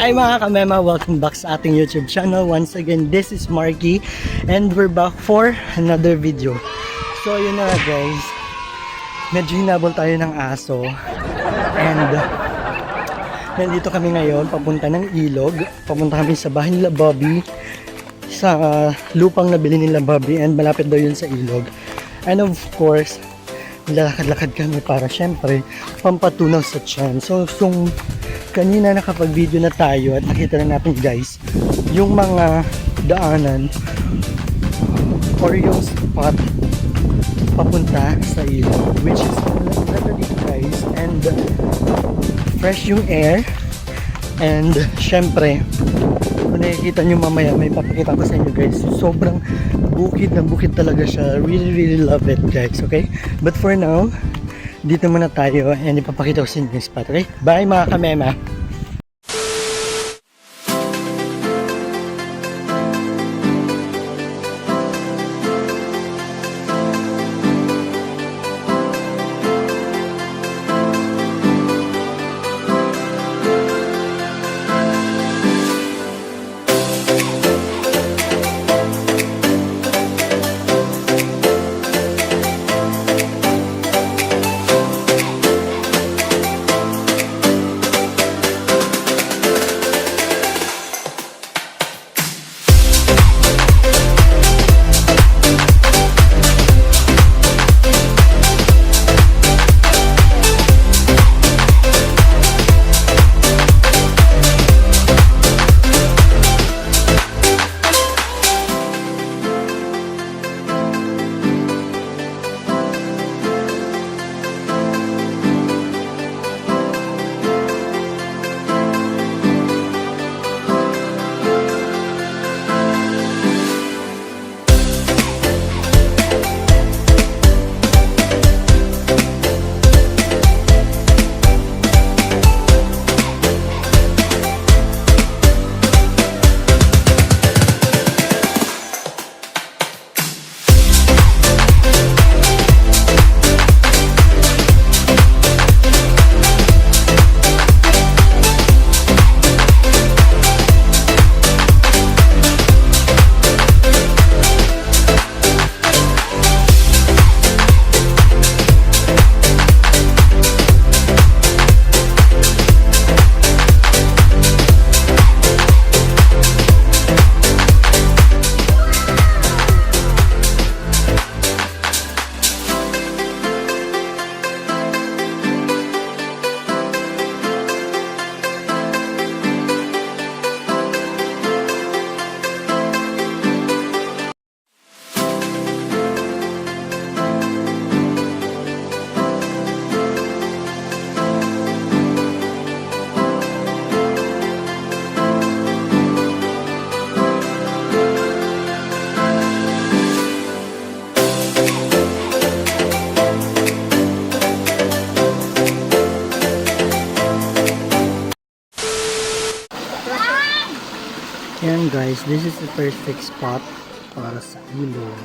Hi mga kamema, welcome back sa ating YouTube channel. Once again, this is Marky and we're back for another video. So yun na guys, medyo hinabol tayo ng aso and nandito kami ngayon papunta ng ilog. Papunta kami sa bahay nila Bobby, sa lupang nabili nila Bobby, and malapit daw yun sa ilog. And of course, lalakad-lakad kami para syempre pampatunaw sa tiyan. So kanina nakapag-video na tayo at nakita na natin guys yung mga daanan or yung spot papunta sa ilog, which is ganda dito guys, and fresh yung air. And syempre kung nakikita nyo mamaya, may papakita ko sa inyo guys, sobrang bukid na bukid talaga siya. Really love it guys, okay? But for now, dito muna tayo and ipapakita ko sa inyo yung spot, okay? Bye mga kamema! Yan guys, this is the perfect spot para sa ilog.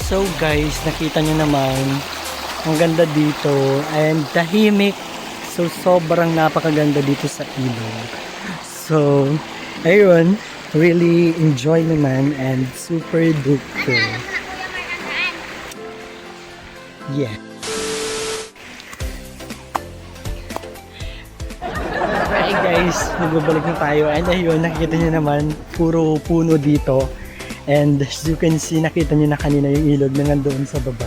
So guys, nakita nyo naman, ang ganda dito and tahimik. So sobrang napakaganda dito sa ilog. So ayun, really enjoy naman and super duper. Yeah. Hi guys, nagbabalik na tayo and ayun, nakikita nyo naman, puro puno dito. And as you can see, nakita nyo na kanina yung ilog na nandoon sa baba.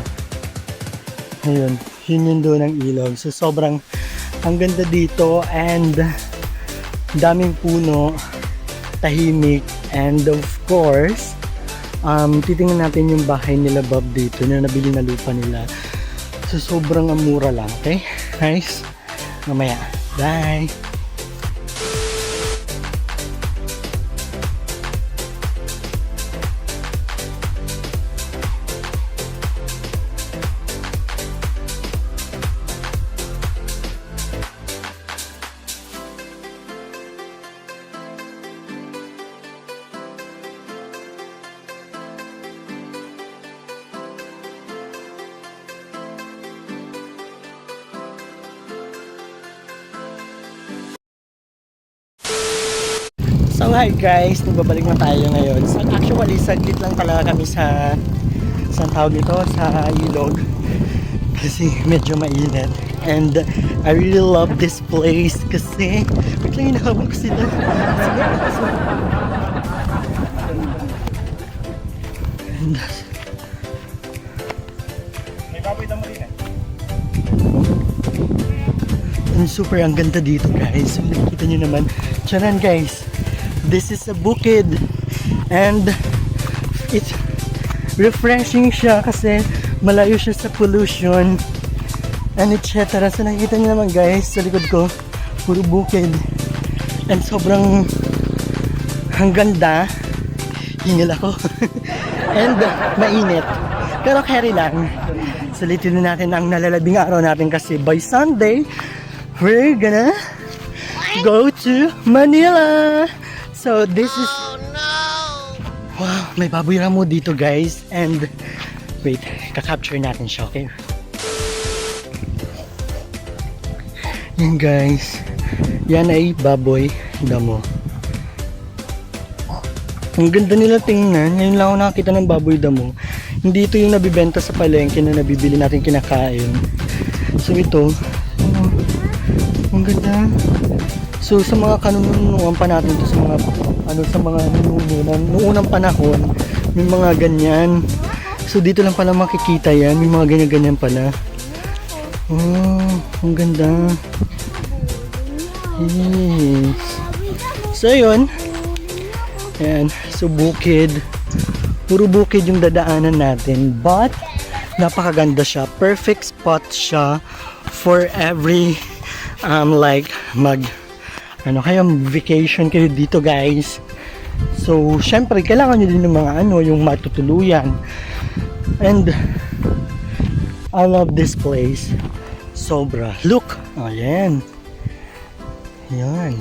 Ayun, yun yung doon ang ilog. So sobrang ang ganda dito and daming puno, tahimik, and of course titingnan natin yung bahay nila Bob dito na nabili na lupa nila. So sobrang mura lang, okay? Guys, mamaya. Bye! So hi guys, nagbabalik na tayo ngayon. So, actually, saglit lang talaga kami sa tawag nito, sa ilog. Kasi medyo mainit. And I really love this place kasi wait lang, hinahabol ko sila. And, may baboy na mo rin eh. And super ang ganda dito guys. So, nakikita nyo naman. Tiyanan guys. This is a bukid and it's refreshing siya kasi malayo siya sa pollution and etc. So nakikita niyo naman guys sa likod ko, puro bukid and sobrang ang ganda. Hingil ako and mainit pero carry lang. Sulitin natin ang nalalabing araw natin kasi by Sunday we're gonna go to Manila. So this is wow, may baboy ramo dito guys and wait, ka-capture natin siya, okay? Yan guys, yan ay baboy damo. Ang ganda nila tingnan. Ngayon lang ako nakakita ng baboy damo. Hindi ito yung nabibenta sa palengke na nabibili natin kinakain. So ito, ang ganda. So sa mga kanununuan pa natin to, sa mga sa mga nununuan noong unang panahon, may mga ganyan. So dito lang pala makikita yan, may mga ganyan-ganyan pala. Oh, ang ganda. Yes. So yun. Ayan, so bukid. Puro bukid yung dadaanan natin, but napakaganda siya. Perfect spot siya for every like kayo vacation kayo dito guys. So syempre kailangan nyo din ng mga yung matutuluyan. And I love this place sobra. Look, ayan, yan.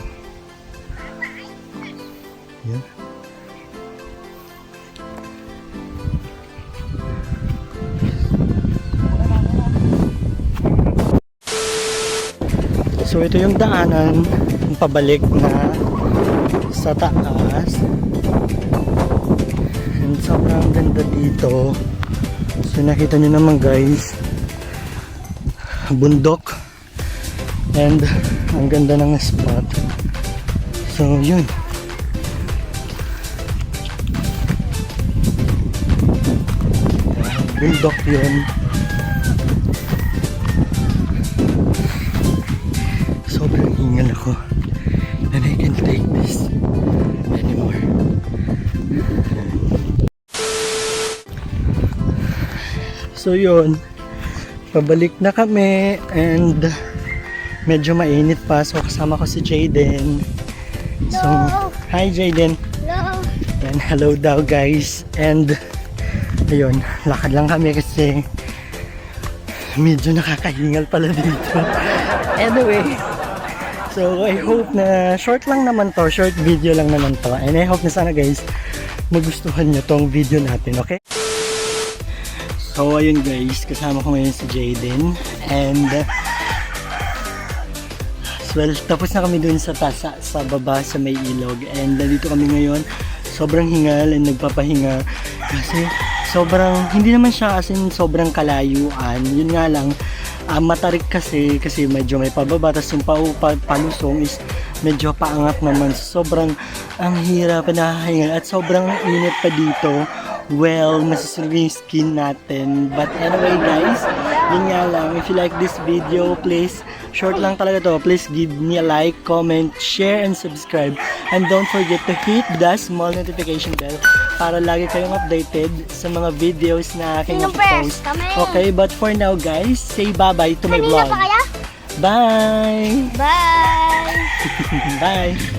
So ito yung daanan pabalik na sa taas and sobrang ganda dito. So nakita nyo naman guys, bundok and ang ganda ng spot. So yun, bundok yun. Sobrang hingal ako and I can't take this anymore. So yun, pabalik na kami and medyo mainit pa. So kasama ko si Jayden. So hi Jayden. Hello. And hello daw guys. And ayun, lakad lang kami kasi medyo nakakahingal pala dito. Anyway, so I hope na short lang naman to, short video lang naman to. And I hope na sana guys magustuhan nyo tong video natin, okay? So ayun guys, kasama ko ngayon si Jayden. And well, tapos na kami dun sa baba sa may ilog. And nandito kami ngayon, sobrang hingal and nagpapahinga. Kasi sobrang, hindi naman siya as in sobrang kalayuan. Yun nga lang, matarik kasi medyo may pababa, tapos yung palusong is medyo paangat naman. Sobrang ang hirap na hingal at sobrang init pa dito. Well, masisirve yung skin natin. But anyway guys, yun nga lang, if you like this video, please, short lang talaga to, please give me a like, comment, share, and subscribe. And don't forget to hit the small notification bell para lagi kayong updated sa mga videos na aking Sino post. first? Kami. Okay, but for now guys, say bye-bye to my Kanina vlog. pa kaya? Bye! Bye! Bye!